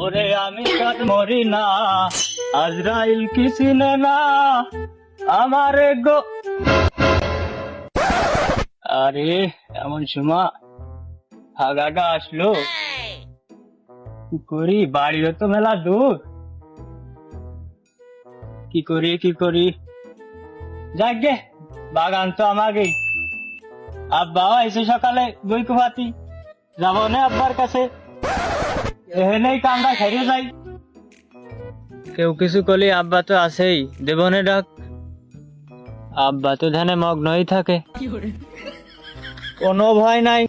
ওরে আমি কাজ মরি না, আজরাইল কি চিনে না আমারে গো। আরে এমন সময় হাগাটা আসলো, কি করি? বাড়িও তো মেলা দূর, কি করি? যাক গে, বাগান তো আমাকেই। আব্বাও এসে সকালে বই কুপাতি, যাবো না আব্বার কাছে, এখানেই কামটা খেয়ে যাই। কেউ কিছু করলে আব্বা তো আছেই, দেবনে ডাক। আব্বা তো ধ্যানে মগ্নই থাকে, কোনো ভয় নাই।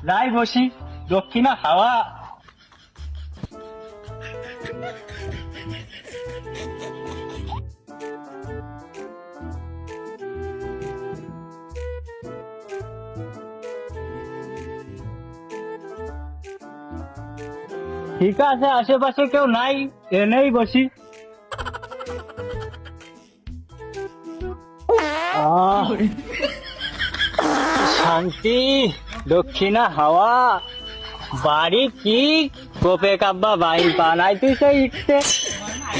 যাই বসি, দক্ষিণা হাওয়া। ঠিক আছে, আশেপাশে কেউ নাই, এনেই বসি। শান্তি, দক্ষিণা হাওয়া। বাড়ি কি কোপে কাব্বা বাইন বানাই তুইছে ইটতে,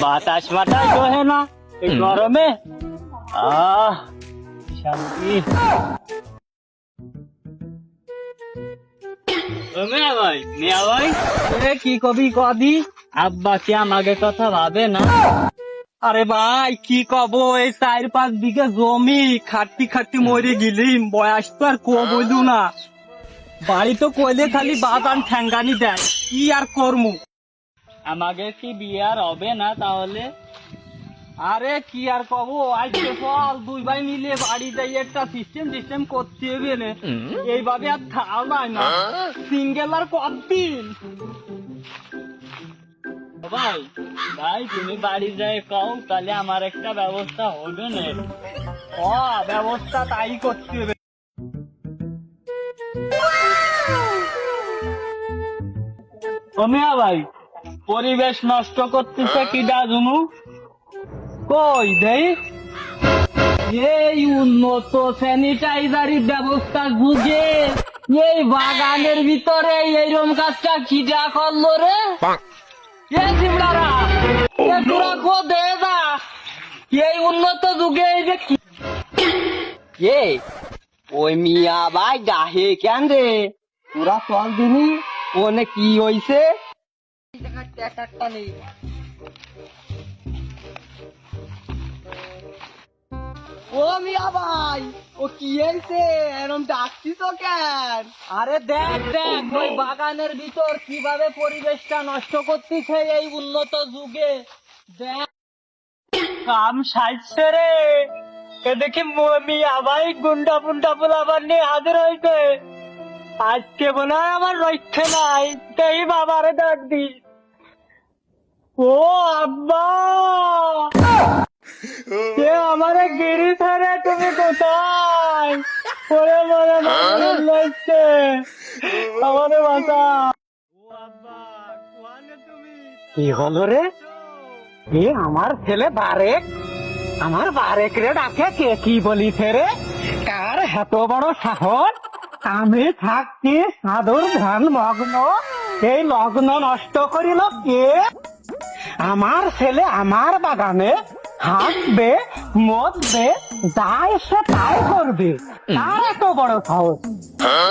বাতাস মাতাস বহে না এই গরমে। শান্তি। মিয়া ভাই কি কবি কদি? আব্বা কি আমাকে কথা ভাবে না? আরে ভাই কি কব, এই 4-5 বিঘা জমি খাটতি মরে গেলিম, বয়স তো আর কো বলু না। বাড়ি তো কইলে খালি বাগান ঠ্যাঙ্গানি দেয়, কি আর করমু? আমাকে কি বিয়ে আর হবে না তাহলে? আরে কি আর কব, আজকে চল 2 ভাই মিলে বাড়ি যাই, একটা সিস্টেম করতে হবে না, এইভাবে আর থাকা না। সিঙ্গেল আর কতদিন? ভাই তুমি বাড়ি যাই কও, তাহলে আমার একটা ব্যবস্থা হবে না। ব্যবস্থা তাই করতে হবে। মিয়া ভাই, পরিবেশ নষ্ট করতেছে কি ডাজুনু? কই দেই, এই উন্নত স্যানিটাইজারের ব্যবস্থা যুগে এই বাগানের ভিতরে এইরকম কাজটা খিজা করলো রে। এই উন্নত যুগে এই যে ওই মিয়া ভাই ডাহে কেন রে? তোরা চল দিনি, ওনে কি হইছে? ও মিয়া ভাই, ও কি হয়েছে? এরম ডাকছিস কেন? আরে দেখ ওই বাগানের ভিতর কিভাবে পরিবেশটা নষ্ট করতেছে এই উন্নত যুগে। দেখ কাম সাইছে রে, এ দেখি মিয়া ভাই গুন্ডা পোলাবার নিয়ে হাজির হয়েছে। আজকে মনে হয় আমার রক্ষে নাই, তাই বাবারে ডাক দি। ও আব্বা, আমারে গিরি ছেড়ে তুমি কোথায়? ওরে মরে লাগছে, আমারে বাঁচা। কি হলো রে? আমার ছেলে বারেক, আমার বারেক রে ডাকে, কে কি বলিছে রে? কার এত বড় সাহস? আমি থাকছি সাধুর ধ্যান মগ্ন, এই লগ্ন নষ্ট করিল কে? আমার ছেলে আমার বাগানে হাসবে, মদবে, যাই সে তাই করবে, তার এত বড় সাহস?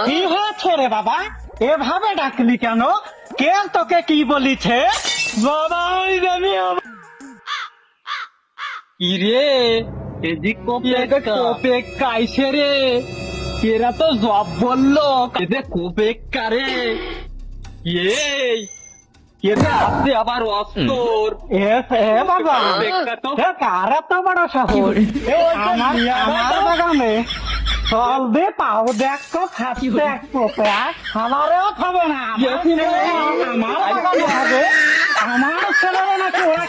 কি হয়েছে রে বাবা, এভাবে ডাকলি কেন? কে তোকে কি বলিছে? বাবা কিরে, এদিক কোপে কাইছে রে, এরা তো জব বললো, কোপে কারে কেটে আসছে আবার অস্তর। বাবা কার এত বড় সাহস আমার বাগানে? চল দে পাও দেখ তো, খাচ্ছে এক কোপে, আমারেও খাবে না, আমার বাগানে হবে, আমার ছেলেরা নাকি ওরা